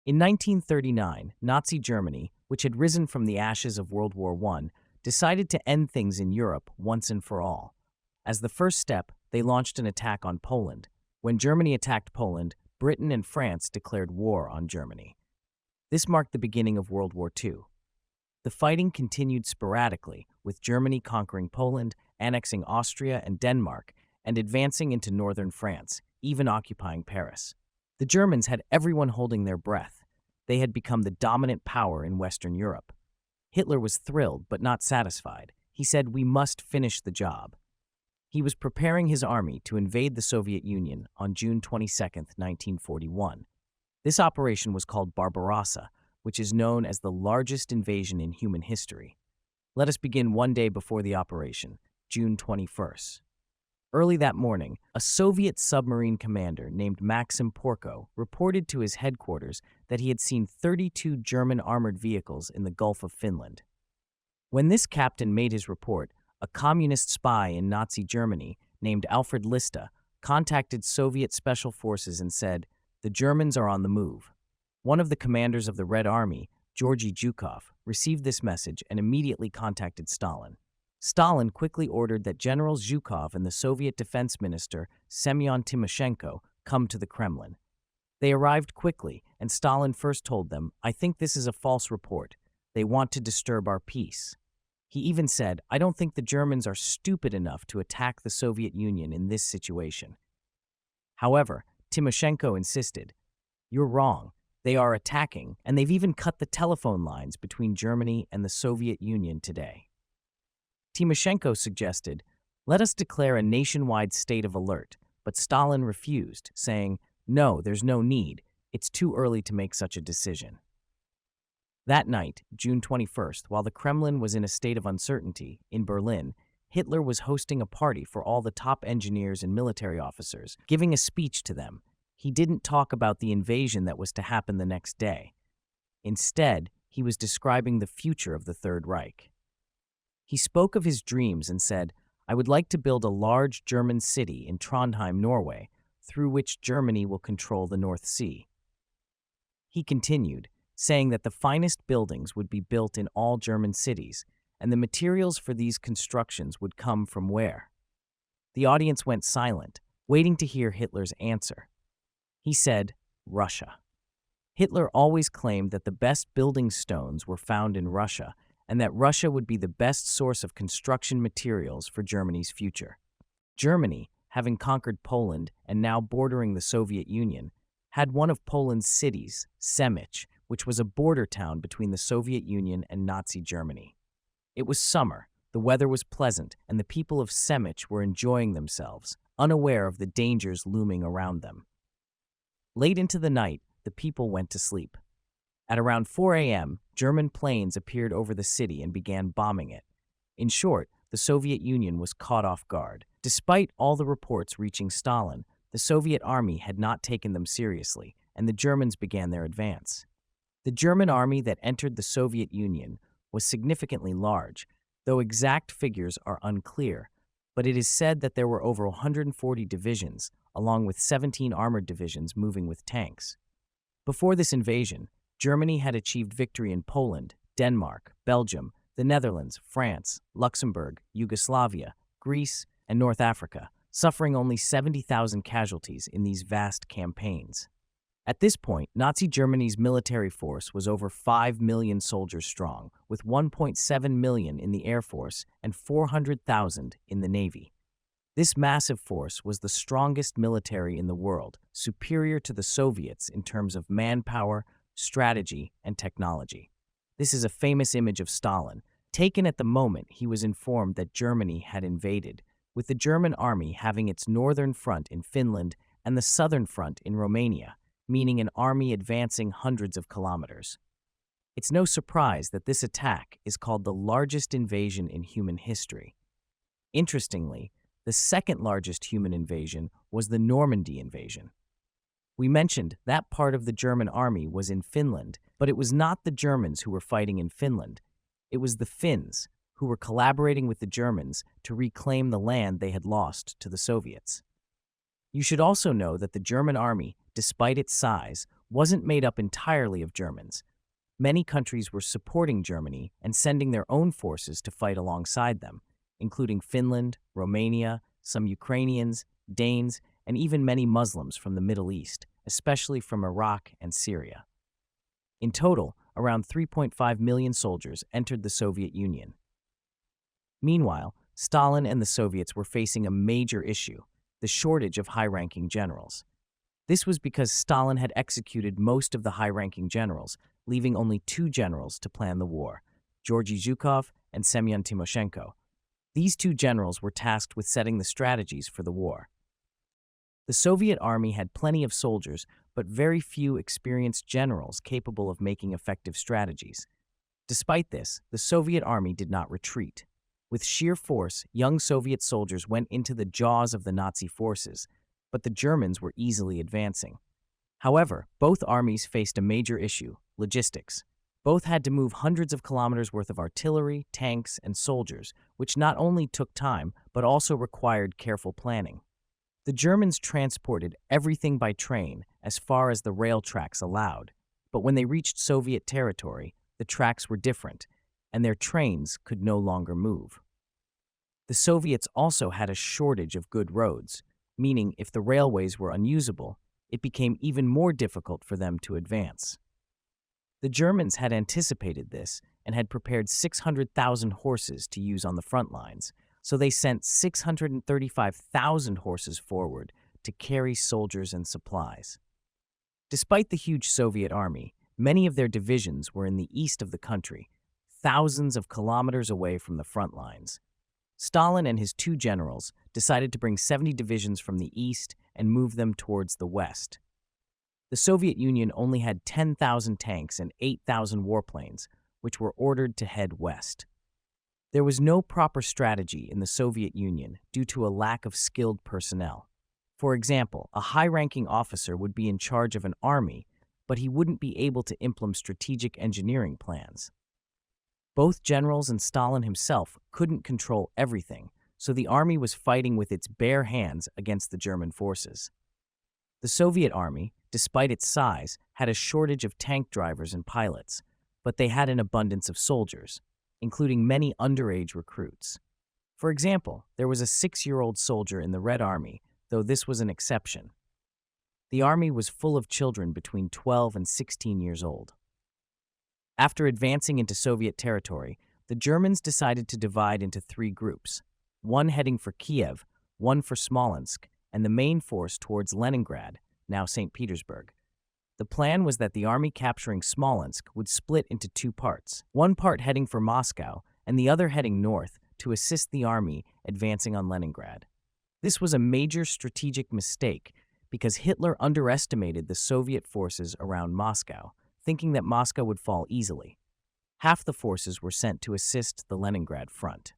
In 1939, Nazi Germany, which had risen from the ashes of World War I, decided to end things in Europe once and for all. As the first step, they launched an attack on Poland. When Germany attacked Poland, Britain and France declared war on Germany. This marked the beginning of World War II. The fighting continued sporadically, with Germany conquering Poland, annexing Austria and Denmark, and advancing into northern France, even occupying Paris. The Germans had everyone holding their breath. They had become the dominant power in Western Europe. Hitler was thrilled but not satisfied. He said, "We must finish the job." He was preparing his army to invade the Soviet Union on June 22, 1941. This operation was called Barbarossa, which is known as the largest invasion in human history. Let us begin one day before the operation, June 21st. Early that morning, a Soviet submarine commander named Maxim Porko reported to his headquarters that he had seen 32 German armored vehicles in the Gulf of Finland. When this captain made his report, a communist spy in Nazi Germany named Alfred Lista contacted Soviet special forces and said, "The Germans are on the move." One of the commanders of the Red Army, Georgy Zhukov, received this message and immediately contacted Stalin. Stalin quickly ordered that General Zhukov and the Soviet Defense Minister Semyon Timoshenko come to the Kremlin. They arrived quickly, and Stalin first told them, "I think this is a false report. They want to disturb our peace." He even said, "I don't think the Germans are stupid enough to attack the Soviet Union in this situation." However, Timoshenko insisted, "You're wrong. They are attacking, and they've even cut the telephone lines between Germany and the Soviet Union today." Timoshenko suggested, "Let us declare a nationwide state of alert," but Stalin refused, saying, "No, there's no need. It's too early to make such a decision." That night, June 21st, while the Kremlin was in a state of uncertainty, in Berlin, Hitler was hosting a party for all the top engineers and military officers, giving a speech to them. He didn't talk about the invasion that was to happen the next day. Instead, he was describing the future of the Third Reich. He spoke of his dreams and said, "I would like to build a large German city in Trondheim, Norway, through which Germany will control the North Sea." He continued, saying that the finest buildings would be built in all German cities, and the materials for these constructions would come from where? The audience went silent, waiting to hear Hitler's answer. He said, "Russia." Hitler always claimed that the best building stones were found in Russia, and that Russia would be the best source of construction materials for Germany's future. Germany, having conquered Poland and now bordering the Soviet Union, had one of Poland's cities, Semich, which was a border town between the Soviet Union and Nazi Germany. It was summer, the weather was pleasant, and the people of Semich were enjoying themselves, unaware of the dangers looming around them. Late into the night, the people went to sleep. At around 4 a.m., German planes appeared over the city and began bombing it. In short, the Soviet Union was caught off guard. Despite all the reports reaching Stalin, the Soviet army had not taken them seriously, and the Germans began their advance. The German army that entered the Soviet Union was significantly large, though exact figures are unclear, but it is said that there were over 140 divisions, along with 17 armored divisions moving with tanks. Before this invasion, Germany had achieved victory in Poland, Denmark, Belgium, the Netherlands, France, Luxembourg, Yugoslavia, Greece, and North Africa, suffering only 70,000 casualties in these vast campaigns. At this point, Nazi Germany's military force was over 5 million soldiers strong, with 1.7 million in the Air Force and 400,000 in the Navy. This massive force was the strongest military in the world, superior to the Soviets in terms of manpower, strategy, and technology. This is a famous image of Stalin, taken at the moment he was informed that Germany had invaded, with the German army having its northern front in Finland and the southern front in Romania, meaning an army advancing hundreds of kilometers. It's no surprise that this attack is called the largest invasion in human history. Interestingly, the second largest human invasion was the Normandy invasion. We mentioned that part of the German army was in Finland, but it was not the Germans who were fighting in Finland. It was the Finns, who were collaborating with the Germans to reclaim the land they had lost to the Soviets. You should also know that the German army, despite its size, wasn't made up entirely of Germans. Many countries were supporting Germany and sending their own forces to fight alongside them, including Finland, Romania, some Ukrainians, Danes, and even many Muslims from the Middle East, especially from Iraq and Syria. In total, around 3.5 million soldiers entered the Soviet Union. Meanwhile, Stalin and the Soviets were facing a major issue: the shortage of high-ranking generals. This was because Stalin had executed most of the high-ranking generals, leaving only two generals to plan the war: Georgy Zhukov and Semyon Timoshenko. These two generals were tasked with setting the strategies for the war. The Soviet army had plenty of soldiers, but very few experienced generals capable of making effective strategies. Despite this, the Soviet army did not retreat. With sheer force, young Soviet soldiers went into the jaws of the Nazi forces, but the Germans were easily advancing. However, both armies faced a major issue: logistics. Both had to move hundreds of kilometers worth of artillery, tanks, and soldiers, which not only took time, but also required careful planning. The Germans transported everything by train as far as the rail tracks allowed, but when they reached Soviet territory, the tracks were different, and their trains could no longer move. The Soviets also had a shortage of good roads, meaning if the railways were unusable, it became even more difficult for them to advance. The Germans had anticipated this and had prepared 600,000 horses to use on the front lines, so they sent 635,000 horses forward to carry soldiers and supplies. Despite the huge Soviet army, many of their divisions were in the east of the country, thousands of kilometers away from the front lines. Stalin and his two generals decided to bring 70 divisions from the east and move them towards the west. The Soviet Union only had 10,000 tanks and 8,000 warplanes, which were ordered to head west. There was no proper strategy in the Soviet Union due to a lack of skilled personnel. For example, a high-ranking officer would be in charge of an army, but he wouldn't be able to implement strategic engineering plans. Both generals and Stalin himself couldn't control everything, so the army was fighting with its bare hands against the German forces. The Soviet army, despite its size, had a shortage of tank drivers and pilots, but they had an abundance of soldiers, including many underage recruits. For example, there was a 6-year-old soldier in the Red Army, though this was an exception. The army was full of children between 12 and 16 years old. After advancing into Soviet territory, the Germans decided to divide into 3 groups, one heading for Kiev, one for Smolensk, and the main force towards Leningrad, now St. Petersburg. The plan was that the army capturing Smolensk would split into 2 parts, one part heading for Moscow and the other heading north to assist the army advancing on Leningrad. This was a major strategic mistake because Hitler underestimated the Soviet forces around Moscow, thinking that Moscow would fall easily. Half the forces were sent to assist the Leningrad front.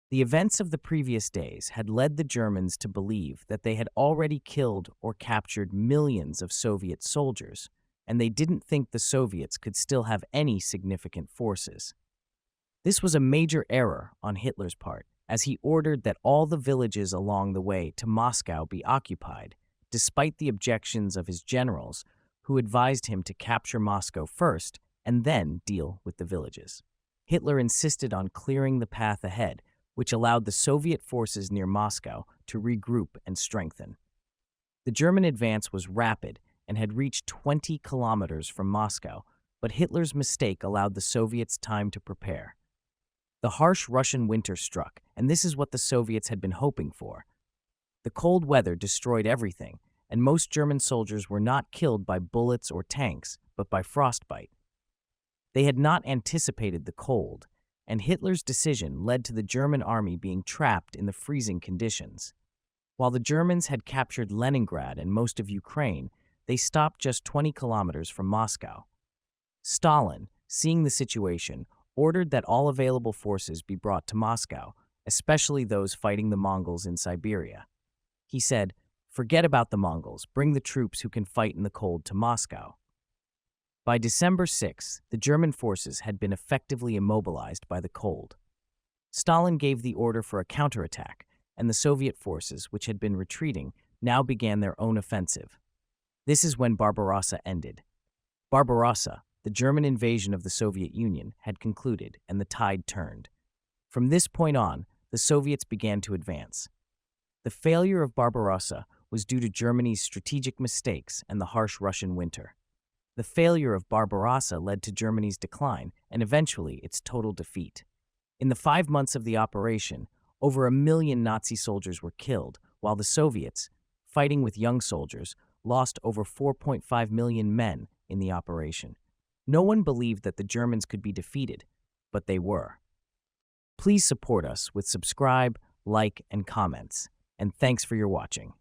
The events of the previous days had led the Germans to believe that they had already killed or captured millions of Soviet soldiers, and they didn't think the Soviets could still have any significant forces. This was a major error on Hitler's part, as he ordered that all the villages along the way to Moscow be occupied, despite the objections of his generals, who advised him to capture Moscow first and then deal with the villages. Hitler insisted on clearing the path ahead, which allowed the Soviet forces near Moscow to regroup and strengthen. The German advance was rapid and had reached 20 kilometers from Moscow, but Hitler's mistake allowed the Soviets time to prepare. The harsh Russian winter struck, and this is what the Soviets had been hoping for. The cold weather destroyed everything, and most German soldiers were not killed by bullets or tanks, but by frostbite. They had not anticipated the cold, and Hitler's decision led to the German army being trapped in the freezing conditions. While the Germans had captured Leningrad and most of Ukraine, they stopped just 20 kilometers from Moscow. Stalin, seeing the situation, ordered that all available forces be brought to Moscow, especially those fighting the Mongols in Siberia. He said, "Forget about the Mongols, bring the troops who can fight in the cold to Moscow." By December 6, the German forces had been effectively immobilized by the cold. Stalin gave the order for a counterattack, and the Soviet forces, which had been retreating, now began their own offensive. This is when Barbarossa ended. Barbarossa, the German invasion of the Soviet Union, had concluded, and the tide turned. From this point on, the Soviets began to advance. The failure of Barbarossa was due to Germany's strategic mistakes and the harsh Russian winter. The failure of Barbarossa led to Germany's decline and eventually its total defeat. In the 5 months of the operation, over 1 million Nazi soldiers were killed, while the Soviets, fighting with young soldiers, lost over 4.5 million men in the operation. No one believed that the Germans could be defeated, but they were. Please support us with subscribe, like, and comments, and thanks for your watching.